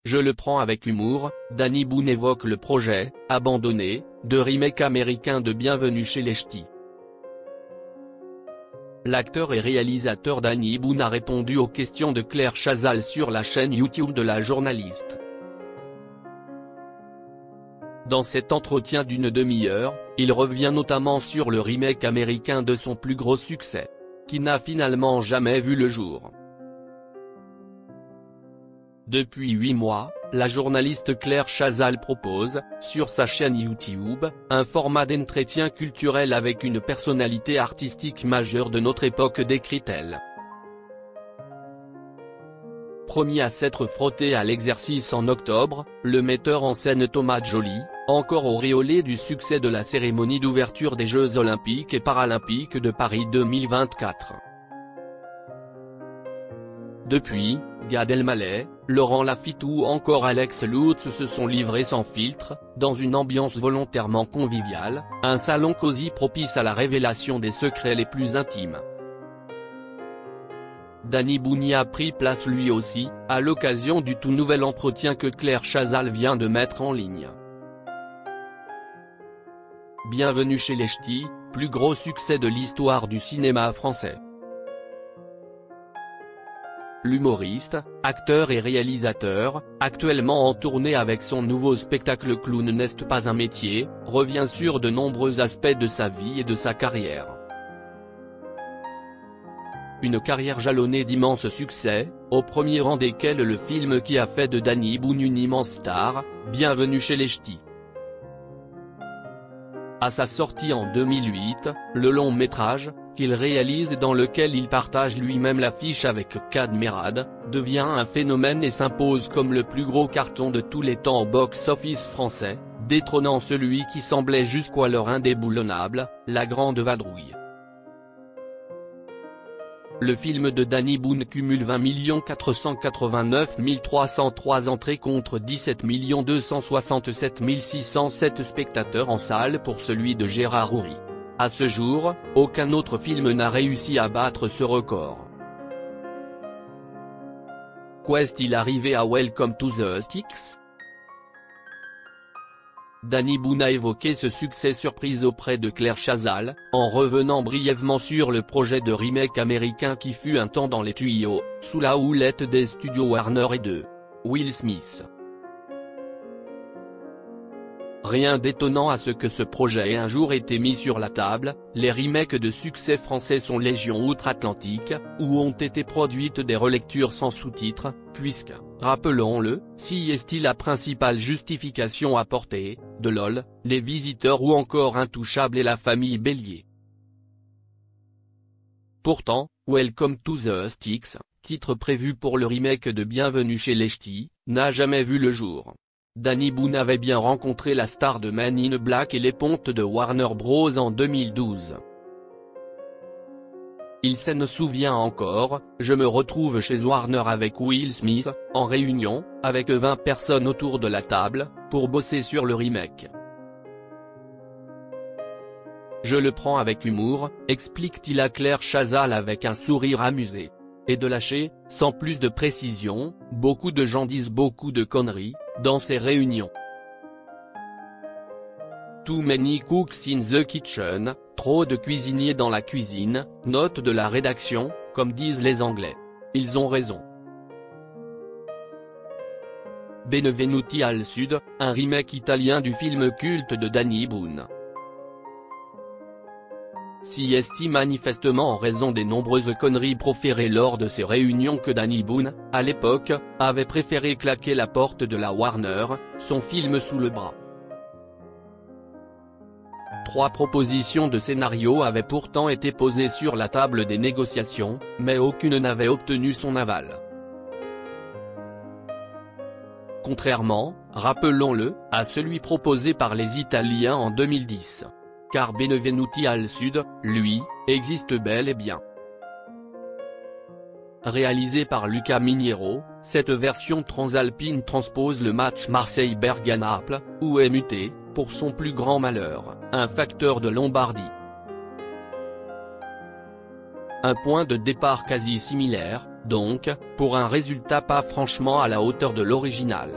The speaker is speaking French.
Je le prends avec humour, Danny Boone évoque le projet, abandonné, de remake américain de Bienvenue chez les Ch'tis. L'acteur et réalisateur Danny Boone a répondu aux questions de Claire Chazal sur la chaîne YouTube de la journaliste. Dans cet entretien d'une demi-heure, il revient notamment sur le remake américain de son plus gros succès, qui n'a finalement jamais vu le jour. Depuis 8 mois, la journaliste Claire Chazal propose, sur sa chaîne YouTube, un format d'entretien culturel avec une personnalité artistique majeure de notre époque, décrit-elle. Premier à s'être frotté à l'exercice en octobre, le metteur en scène Thomas Joly, encore auréolé du succès de la cérémonie d'ouverture des Jeux Olympiques et Paralympiques de Paris 2024. Depuis, Gad Elmaleh, Laurent Lafitte ou encore Alex Lutz se sont livrés sans filtre, dans une ambiance volontairement conviviale, un salon cosy propice à la révélation des secrets les plus intimes. Danny Boone y a pris place lui aussi, à l'occasion du tout nouvel entretien que Claire Chazal vient de mettre en ligne. Bienvenue chez les Ch'tis, plus gros succès de l'histoire du cinéma français. L'humoriste, acteur et réalisateur, actuellement en tournée avec son nouveau spectacle Clown n'est pas un métier, revient sur de nombreux aspects de sa vie et de sa carrière. Une carrière jalonnée d'immenses succès, au premier rang desquels le film qui a fait de Danny Boone une immense star, Bienvenue chez les Ch'tis. À sa sortie en 2008, le long métrage, qu'il réalise dans lequel il partage lui-même l'affiche avec Kad Merad, devient un phénomène et s'impose comme le plus gros carton de tous les temps au box-office français, détrônant celui qui semblait jusqu'alors indéboulonnable, La Grande Vadrouille. Le film de Danny Boone cumule 20 489 303 entrées contre 17 267 607 spectateurs en salle pour celui de Gérard Houry. À ce jour, aucun autre film n'a réussi à battre ce record. Qu'est-il arrivé à Welcome to the Sticks? Danny Boone a évoqué ce succès surprise auprès de Claire Chazal, en revenant brièvement sur le projet de remake américain qui fut un temps dans les tuyaux, sous la houlette des studios Warner et de Will Smith. Rien d'étonnant à ce que ce projet ait un jour été mis sur la table, les remakes de succès français sont légion outre-Atlantique, où ont été produites des relectures sans sous-titres, puisque, rappelons-le, si est la principale justification apportée, de LOL, Les Visiteurs ou encore Intouchables et La Famille Bélier. Pourtant, Welcome to the Sticks, titre prévu pour le remake de Bienvenue chez les Ch'tis, n'a jamais vu le jour. Danny Boone avait bien rencontré la star de Men in Black et les pontes de Warner Bros en 2012. Il s'en souvient encore, je me retrouve chez Warner avec Will Smith, en réunion, avec 20 personnes autour de la table, pour bosser sur le remake. Je le prends avec humour, explique-t-il à Claire Chazal avec un sourire amusé. Et de lâcher, sans plus de précision, beaucoup de gens disent beaucoup de conneries, dans ces réunions. Too many cooks in the kitchen, trop de cuisiniers dans la cuisine, note de la rédaction, comme disent les Anglais. Ils ont raison. Benvenuti al Sud, un remake italien du film culte de Danny Boone. Si est manifestement en raison des nombreuses conneries proférées lors de ces réunions que Danny Boone, à l'époque, avait préféré claquer la porte de la Warner, son film sous le bras. 3 propositions de scénario avaient pourtant été posées sur la table des négociations, mais aucune n'avait obtenu son aval. Contrairement, rappelons-le, à celui proposé par les Italiens en 2010. Car Benvenuti al Sud, lui, existe bel et bien. Réalisé par Luca Miniero, cette version transalpine transpose le match Marseille-Bergame-Naples, où est muté, pour son plus grand malheur, un facteur de Lombardie. Un point de départ quasi similaire, Donc, pour un résultat pas franchement à la hauteur de l'original.